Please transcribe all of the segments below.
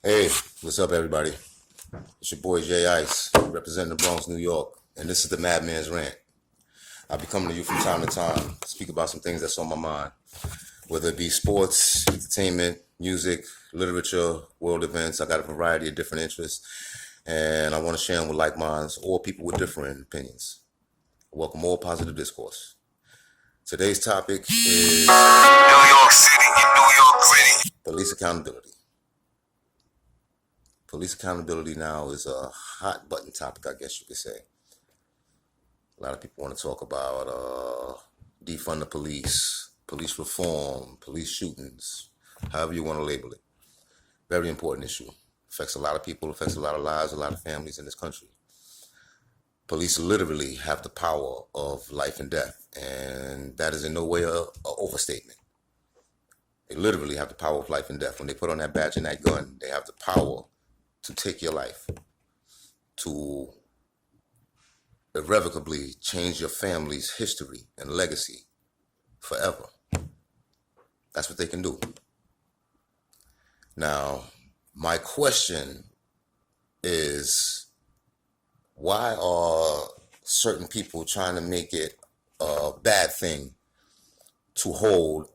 Hey, what's up, everybody? It's your boy Jay Ice, representing the Bronx, New York, and this is the Madman's Rant. I'll be coming to you from time to time to speak about some things that's on my mind, whether it be sports, entertainment, music, literature, world events. I got a variety of different interests, and I want to share them with like minds or people with different opinions. I welcome all positive discourse. Today's topic is New York City, New York City. Police accountability. Police accountability now is a hot button topic, I guess you could say. A lot of people want to talk about defund the police, police reform, police shootings, however you want to label it. Very important issue. Affects a lot of people, affects a lot of lives, a lot of families in this country. Police literally have the power of life and death, and that is in no way a overstatement. They literally have the power of life and death. When they put on that badge and that gun, they have the power to take your life, to irrevocably change your family's history and legacy forever. That's what they can do. Now, my question is, why are certain people trying to make it a bad thing to hold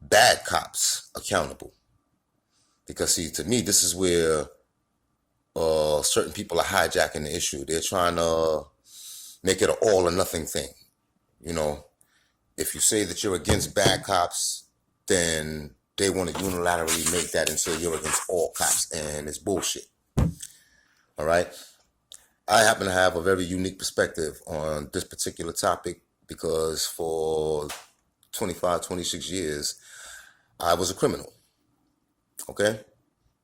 bad cops accountable? Because, see, to me, this is where certain people are hijacking the issue. They're trying to make it an all or nothing thing. You know, if you say that you're against bad cops, then they want to unilaterally make that and say you're against all cops, and it's bullshit. All right? I happen to have a very unique perspective on this particular topic because for 25, 26 years, I was a criminal. Okay?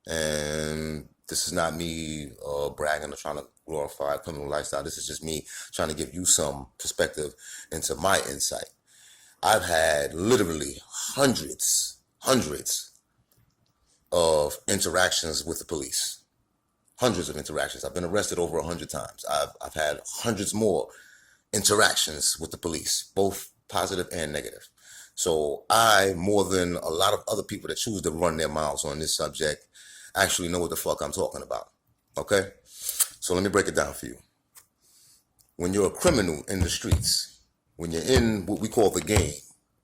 And this is not me bragging or trying to glorify a criminal lifestyle. This is just me trying to give you some perspective into my insight. I've had literally hundreds of interactions with the police. Hundreds of interactions. I've been arrested over 100 times. I've had hundreds more interactions with the police, both positive and negative. So I, more than a lot of other people that choose to run their mouths on this subject, actually know what the fuck I'm talking about. Okay? So let me break it down for you. When you're a criminal in the streets, when you're in what we call the game,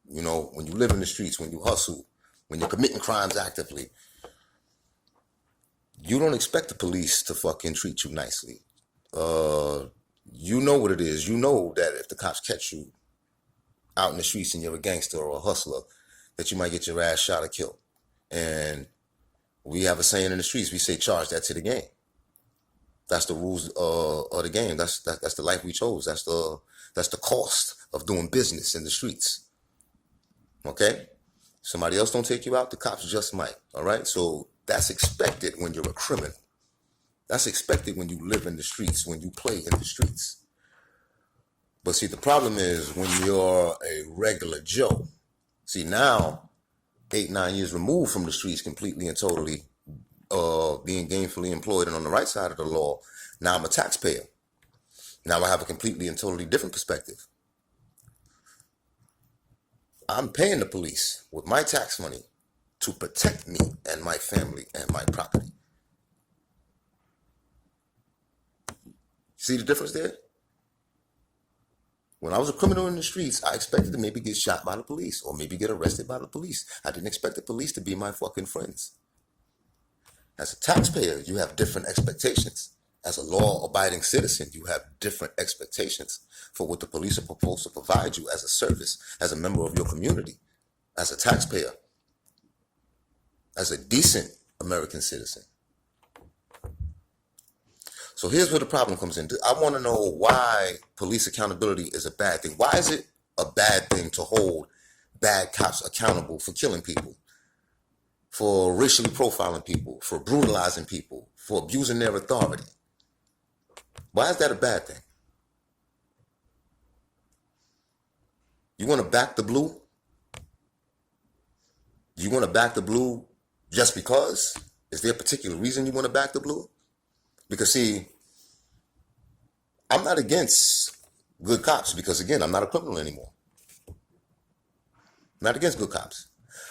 you know, when you live in the streets, when you hustle, when you're committing crimes actively, you don't expect the police to fucking treat you nicely. You know what it is. You know that if the cops catch you out in the streets and you're a gangster or a hustler, that you might get your ass shot or killed. And we have a saying in the streets. We say, charge that to the game. That's the rules of the game. That's the life we chose. That's the cost of doing business in the streets. Okay? Somebody else don't take you out, the cops just might. All right? So that's expected when you're a criminal. That's expected when you live in the streets, when you play in the streets. But see, the problem is when you're a regular Joe. See, now, 8-9 years removed from the streets completely and totally, being gainfully employed and on the right side of the law, now I'm a taxpayer. Now I have a completely and totally different perspective. I'm paying the police with my tax money to protect me and my family and my property. See the difference there? When I was a criminal in the streets, I expected to maybe get shot by the police or maybe get arrested by the police. I didn't expect the police to be my fucking friends. As a taxpayer, you have different expectations. As a law-abiding citizen, you have different expectations for what the police are supposed to provide you as a service, as a member of your community, as a taxpayer, as a decent American citizen. So here's where the problem comes in. I want to know why police accountability is a bad thing. Why is it a bad thing to hold bad cops accountable for killing people, for racially profiling people, for brutalizing people, for abusing their authority? Why is that a bad thing? You want to back the blue? You want to back the blue just because? Is there a particular reason you want to back the blue? Because, see, I'm not against good cops because, again, I'm not a criminal anymore. I'm not against good cops.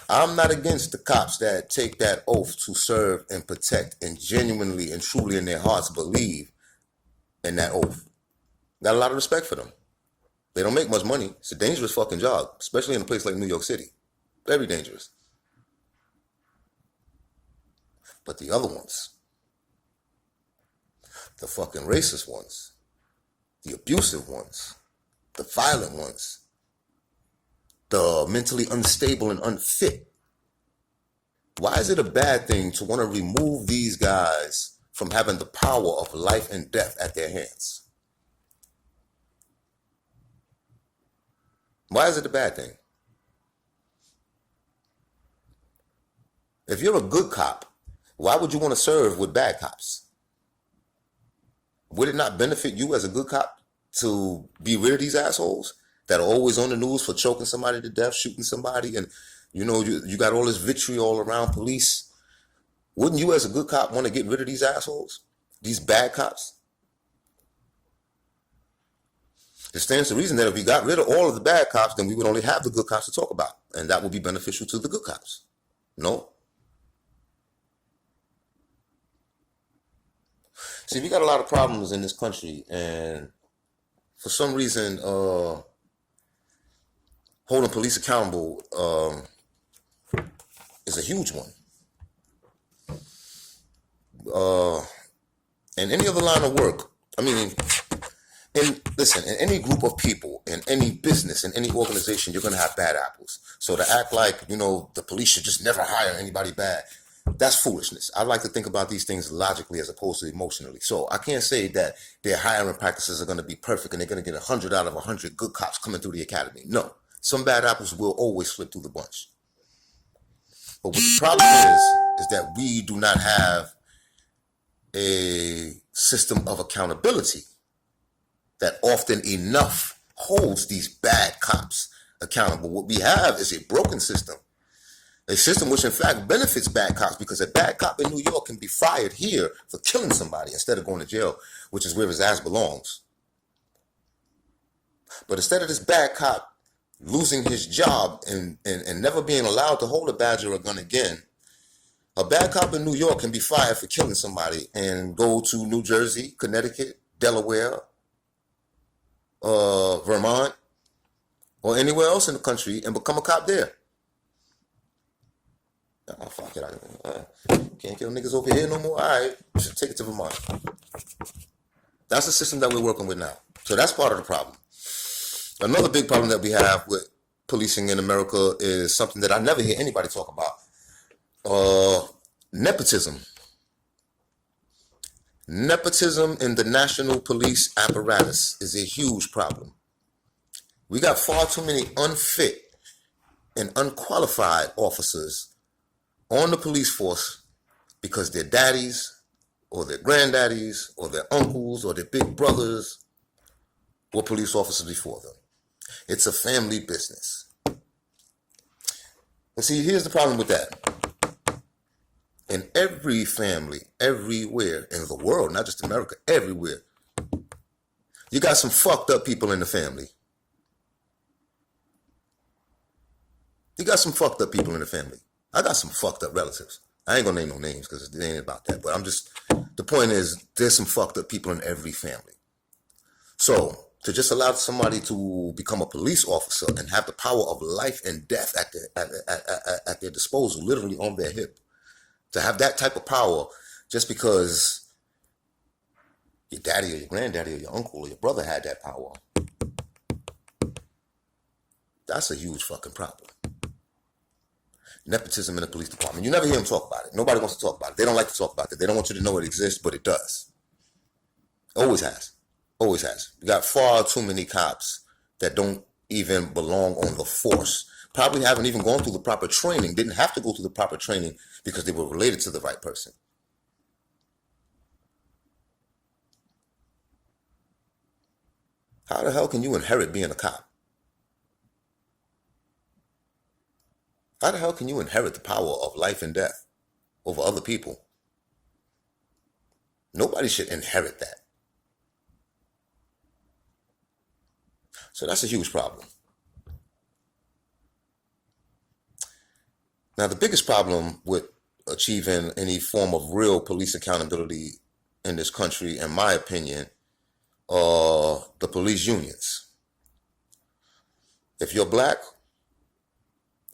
I'm not against the cops that take that oath to serve and protect and genuinely and truly in their hearts believe in that oath. Got a lot of respect for them. They don't make much money. It's a dangerous fucking job, especially in a place like New York City. Very dangerous. But the other ones, the fucking racist ones, the abusive ones, the violent ones, the mentally unstable and unfit. Why is it a bad thing to want to remove these guys from having the power of life and death at their hands? Why is it a bad thing? If you're a good cop, why would you want to serve with bad cops? Would it not benefit you as a good cop to be rid of these assholes that are always on the news for choking somebody to death, shooting somebody, and you got all this vitriol around police? Wouldn't you as a good cop want to get rid of these assholes, these bad cops? It stands to reason that if we got rid of all of the bad cops, then we would only have the good cops to talk about, and that would be beneficial to the good cops. No? See, we got a lot of problems in this country, and for some reason, holding police accountable is a huge one. In any other line of work, I mean, in any group of people, in any business, in any organization, you're going to have bad apples. So to act like, the police should just never hire anybody bad, that's foolishness. I like to think about these things logically as opposed to emotionally. So I can't say that their hiring practices are going to be perfect and they're going to get 100 out of 100 good cops coming through the academy. No, some bad apples will always slip through the bunch. But what the problem is that we do not have a system of accountability that often enough holds these bad cops accountable. What we have is a broken system. A system which in fact benefits bad cops, because a bad cop in New York can be fired here for killing somebody instead of going to jail, which is where his ass belongs. But instead of this bad cop losing his job and never being allowed to hold a badge or a gun again, a bad cop in New York can be fired for killing somebody and go to New Jersey, Connecticut, Delaware, Vermont, or anywhere else in the country and become a cop there. Oh, fuck it. Can't kill niggas over here no more. All right, should take it to Vermont. That's the system that we're working with now. So that's part of the problem. Another big problem that we have with policing in America is something that I never hear anybody talk about. Nepotism. Nepotism in the national police apparatus is a huge problem. We got far too many unfit and unqualified officers on the police force because their daddies or their granddaddies or their uncles or their big brothers were police officers before them. It's a family business. And see, here's the problem with that. In every family, everywhere in the world, not just America, everywhere, you got some fucked up people in the family. You got some fucked up people in the family. I got some fucked up relatives. I ain't gonna name no names because it ain't about that. But the point is, there's some fucked up people in every family. So to just allow somebody to become a police officer and have the power of life and death at their disposal, literally on their hip, to have that type of power just because your daddy or your granddaddy or your uncle or your brother had that power, that's a huge fucking problem. Nepotism in the police department. You never hear them talk about it. Nobody wants to talk about it. They don't like to talk about it. They don't want you to know it exists, but it does. Always has. Always has. We got far too many cops that don't even belong on the force. Probably haven't even gone through the proper training. Didn't have to go through the proper training because they were related to the right person. How the hell can you inherit being a cop? How the hell can you inherit the power of life and death over other people? Nobody should inherit that. So that's a huge problem. Now, the biggest problem with achieving any form of real police accountability in this country, in my opinion, are the police unions. If you're black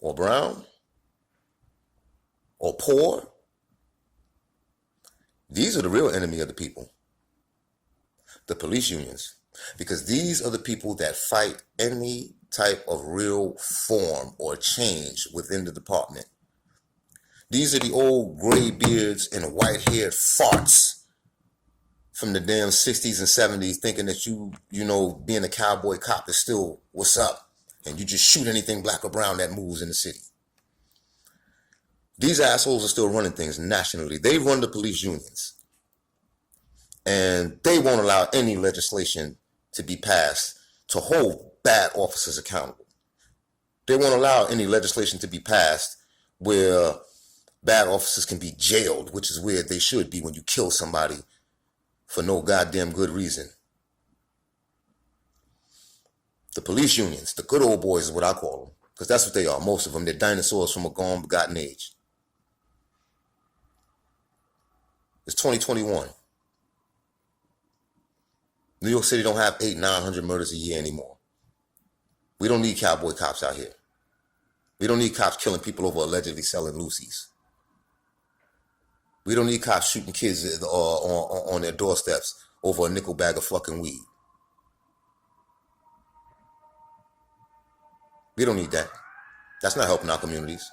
or brown or poor, these are the real enemy of the people, the police unions, because these are the people that fight any type of real form or change within the department. These are the old gray beards and white-haired farts from the damn 60s and 70s thinking that you know, being a cowboy cop is still what's up, and you just shoot anything black or brown that moves in the city. These assholes are still running things nationally. They run the police unions. And they won't allow any legislation to be passed to hold bad officers accountable. They won't allow any legislation to be passed where bad officers can be jailed, which is where they should be when you kill somebody for no goddamn good reason. The police unions, the good old boys is what I call them, because that's what they are, most of them. They're dinosaurs from a gone begotten age. It's 2021. New York City don't have 800-900 murders a year anymore. We don't need cowboy cops out here. We don't need cops killing people over allegedly selling Lucy's. We don't need cops shooting kids on their doorsteps over a nickel bag of fucking weed. We don't need that. That's not helping our communities.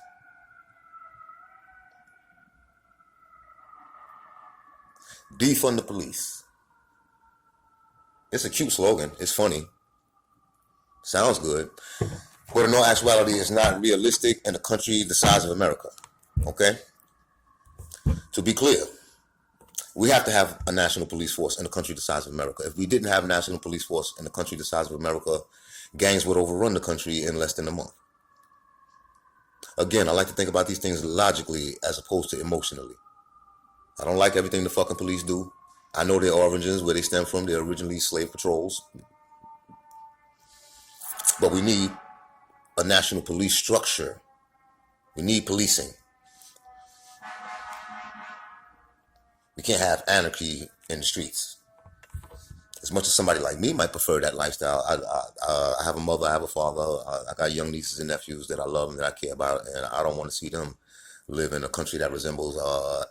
Defund the police. It's a cute slogan. It's funny. Sounds good. But in all actuality, it's not realistic in a country the size of America. Okay? To be clear, we have to have a national police force in a country the size of America. If we didn't have a national police force in a country the size of America, gangs would overrun the country in less than a month. Again, I like to think about these things logically as opposed to emotionally. I don't like everything the fucking police do. I know their origins, where they stem from. They're originally slave patrols. But we need a national police structure. We need policing. We can't have anarchy in the streets. As much as somebody like me might prefer that lifestyle, I have a mother, I have a father, I got young nieces and nephews that I love and that I care about, and I don't want to see them live in a country that resembles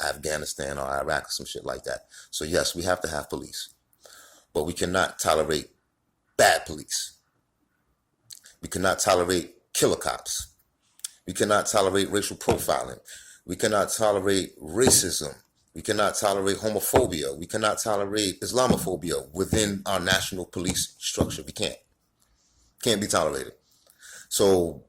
Afghanistan or Iraq or some shit like that. So yes, we have to have police, but we cannot tolerate bad police. We cannot tolerate killer cops. We cannot tolerate racial profiling. We cannot tolerate racism. We cannot tolerate homophobia. We cannot tolerate Islamophobia within our national police structure. We can't. Can't be tolerated. So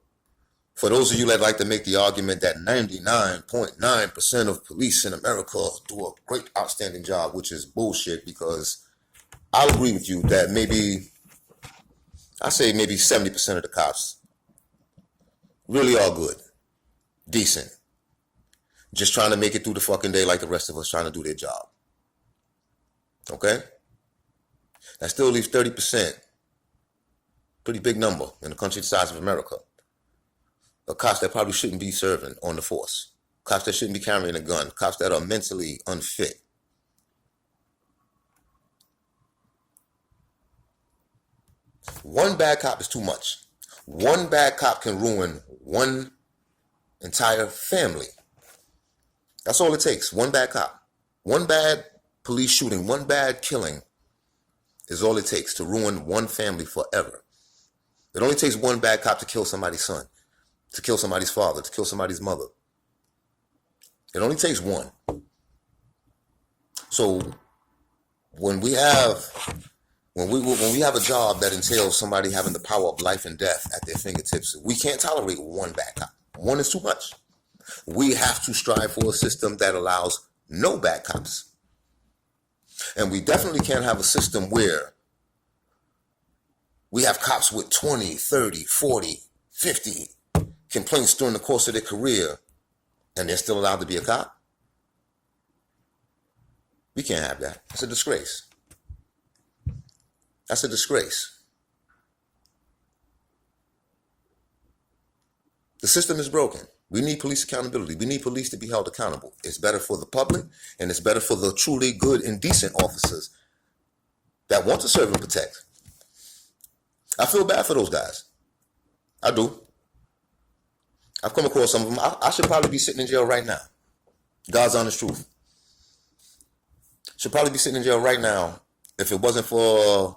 for those of you that like to make the argument that 99.9% of police in America do a great, outstanding job, which is bullshit, because I'll agree with you that I say maybe 70% of the cops really are good, decent, just trying to make it through the fucking day like the rest of us trying to do their job. Okay? That still leaves 30%, pretty big number in a country the size of America, of cops that probably shouldn't be serving on the force, cops that shouldn't be carrying a gun, cops that are mentally unfit. One bad cop is too much. One bad cop can ruin one entire family. That's all it takes. One bad cop. One bad police shooting, one bad killing is all it takes to ruin one family forever. It only takes one bad cop to kill somebody's son, to kill somebody's father, to kill somebody's mother. It only takes one. So when we have a job that entails somebody having the power of life and death at their fingertips, we can't tolerate one bad cop. One is too much. We have to strive for a system that allows no bad cops. And we definitely can't have a system where we have cops with 20, 30, 40, 50 complaints during the course of their career and they're still allowed to be a cop. We can't have that. It's a disgrace. That's a disgrace. The system is broken. We need police accountability. We need police to be held accountable. It's better for the public, and it's better for the truly good and decent officers that want to serve and protect. I feel bad for those guys. I do. I've come across some of them. I should probably be sitting in jail right now. God's honest truth. Should probably be sitting in jail right now if it wasn't for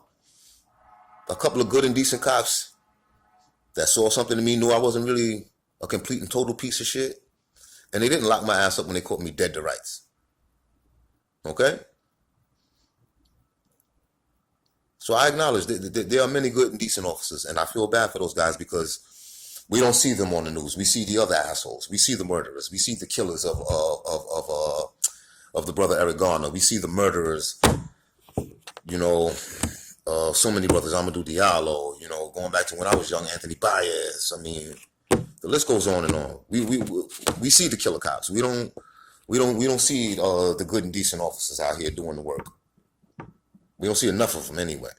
a couple of good and decent cops that saw something in me, knew I wasn't really a complete and total piece of shit, and they didn't lock my ass up when they caught me dead to rights. Okay? So I acknowledge that there are many good and decent officers, and I feel bad for those guys because we don't see them on the news. We see the other assholes. We see the murderers. We see the killers of the brother Eric Garner. We see the murderers. You know, so many brothers. Amadou Diallo. You know, going back to when I was young, Anthony Baez. I mean, the list goes on and on. We see the killer cops. We don't see the good and decent officers out here doing the work. We don't see enough of them anyway.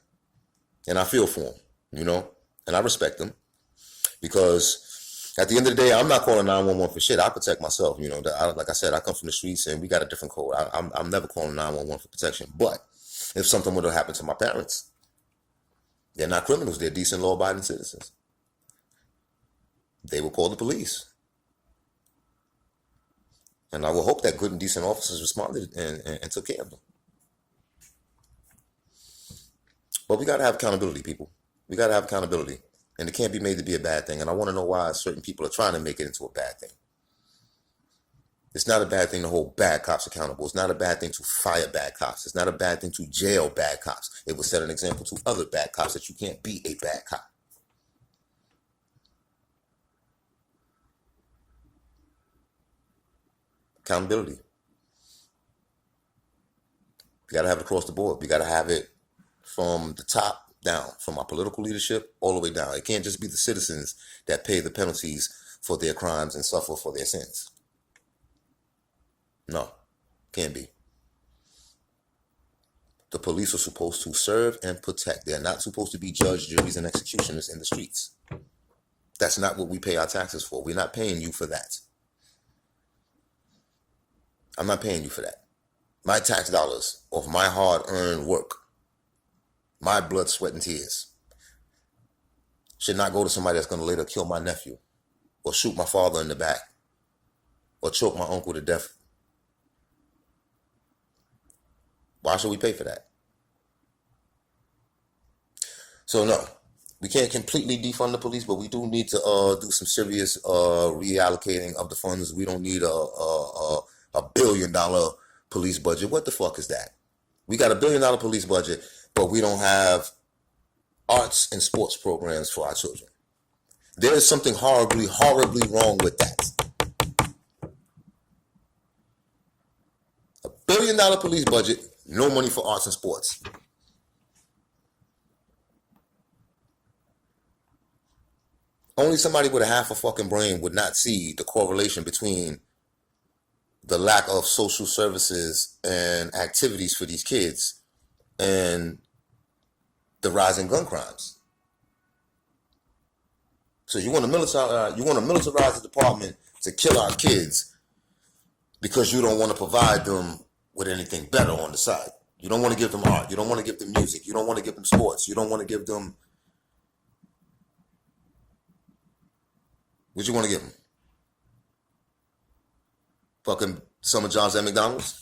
And I feel for them, you know, and I respect them because at the end of the day, I'm not calling 911 for shit. I protect myself, you know. Like I said, I come from the streets and we got a different code. I'm never calling 911 for protection. But if something would have happened to my parents, they're not criminals. They're decent, law-abiding citizens. They will call the police. And I will hope that good and decent officers responded and took care of them. But we got to have accountability, people. We got to have accountability. And it can't be made to be a bad thing. And I want to know why certain people are trying to make it into a bad thing. It's not a bad thing to hold bad cops accountable. It's not a bad thing to fire bad cops. It's not a bad thing to jail bad cops. It will set an example to other bad cops that you can't be a bad cop. Accountability. We got to have it across the board. We got to have it from the top down, from our political leadership all the way down. It can't just be the citizens that pay the penalties for their crimes and suffer for their sins. No, can't be. The police are supposed to serve and protect. They're not supposed to be judges, juries, and executioners in the streets. That's not what we pay our taxes for. We're not paying you for that. I'm not paying you for that. My tax dollars of my hard-earned work, my blood, sweat, and tears, should not go to somebody that's going to later kill my nephew or shoot my father in the back or choke my uncle to death. Why should we pay for that? So no, we can't completely defund the police, but we do need to do some serious reallocating of the funds. We don't need a $1 billion police budget. What the fuck is that? We got $1 billion police budget, but we don't have arts and sports programs for our children. There is something horribly, horribly wrong with that. $1 billion police budget, no money for arts and sports. Only somebody with a half a fucking brain would not see the correlation between the lack of social services and activities for these kids and the rise in gun crimes. So you want to militarize the department to kill our kids because you don't want to provide them with anything better on the side. You don't want to give them art. You don't want to give them music. You don't want to give them sports. You don't want to give them... What you want to give them? Fucking summer jobs at McDonald's?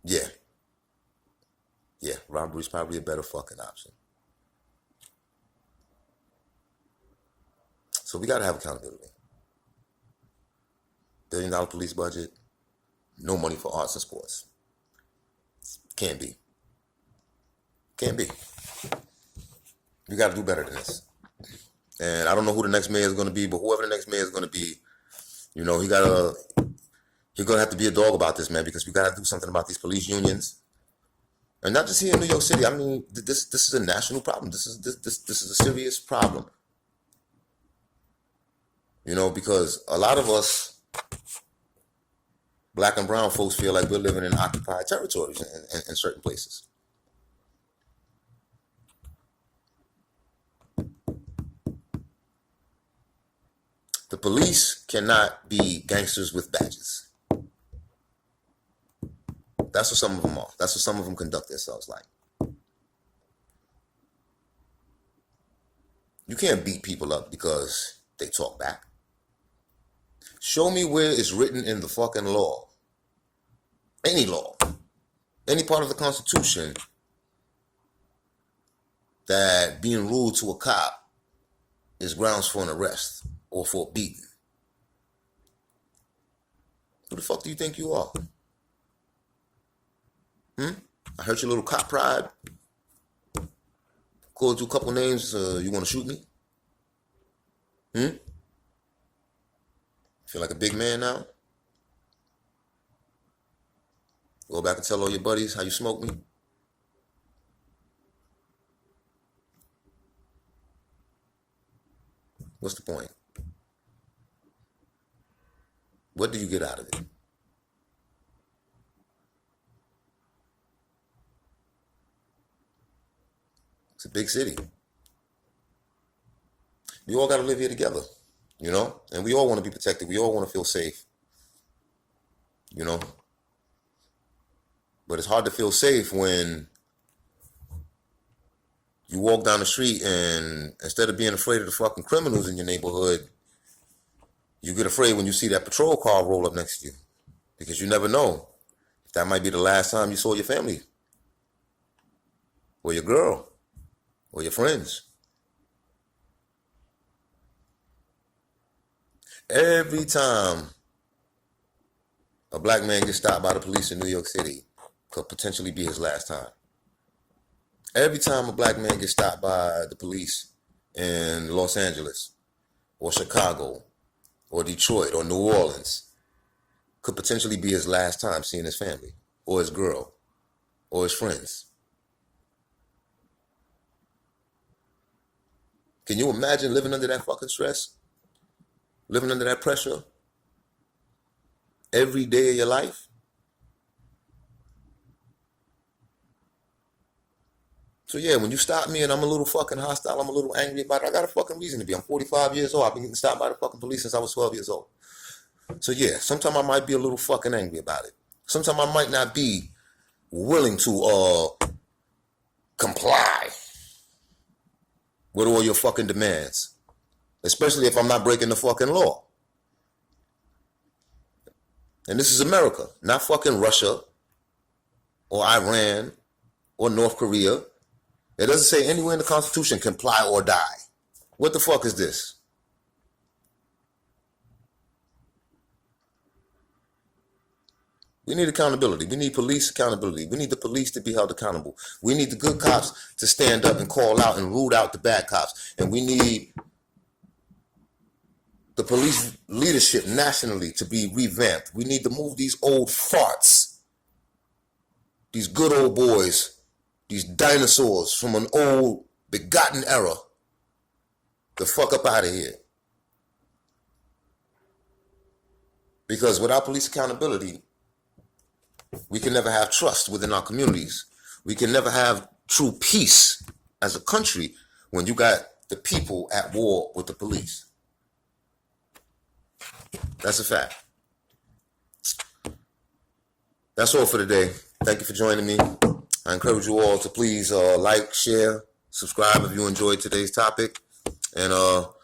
Yeah. Yeah, robbery's probably a better fucking option. So we got to have accountability. $1 billion police budget, no money for arts and sports. Can't be. Can't be. We got to do better than this. And I don't know who the next mayor is going to be, but whoever the next mayor is going to be, you know, he's going to have to be a dog about this, man, because we got to do something about these police unions. And not just here in New York City. I mean, this is a national problem. This is a serious problem. You know, because a lot of us, black and brown folks, feel like we're living in occupied territories in certain places. The police cannot be gangsters with badges. That's what some of them are. That's what some of them conduct themselves like. You can't beat people up because they talk back. Show me where it's written in the fucking law, any law, any part of the Constitution, that being rude to a cop is grounds for an arrest or for a beating. Who the fuck do you think you are? I heard your little cop pride. Called you a couple names. You want to shoot me? Feel like a big man now? Go back and tell all your buddies how you smoke me? What's the point? What do you get out of it? It's a big city. We all got to live here together, you know? And we all want to be protected. We all want to feel safe, you know? But it's hard to feel safe when you walk down the street and instead of being afraid of the fucking criminals in your neighborhood, you get afraid when you see that patrol car roll up next to you. Because you never know if that might be the last time you saw your family or your girl or your friends. Every time a black man gets stopped by the police in New York City, could potentially be his last time. Every time a black man gets stopped by the police in Los Angeles or Chicago or Detroit or New Orleans, could potentially be his last time seeing his family or his girl or his friends. Can you imagine living under that fucking stress? Living under that pressure every day of your life? So yeah, when you stop me and I'm a little fucking hostile, I'm a little angry about it, I got a fucking reason to be. I'm 45 years old. I've been getting stopped by the fucking police since I was 12 years old. So yeah, sometimes I might be a little fucking angry about it. Sometimes I might not be willing to comply with all your fucking demands. Especially if I'm not breaking the fucking law. And this is America, not fucking Russia or Iran or North Korea. It doesn't say anywhere in the Constitution, comply or die. What the fuck is this? We need accountability. We need police accountability. We need the police to be held accountable. We need the good cops to stand up and call out and root out the bad cops. And we need the police leadership nationally to be revamped. We need to move these old farts, these good old boys, these dinosaurs from an old begotten era, the fuck up out of here. Because without police accountability, we can never have trust within our communities. We can never have true peace as a country when you got the people at war with the police. That's a fact. That's all for today. Thank you for joining me. I encourage you all to please like, share, subscribe if you enjoyed today's topic. And I'll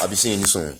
be seeing you soon.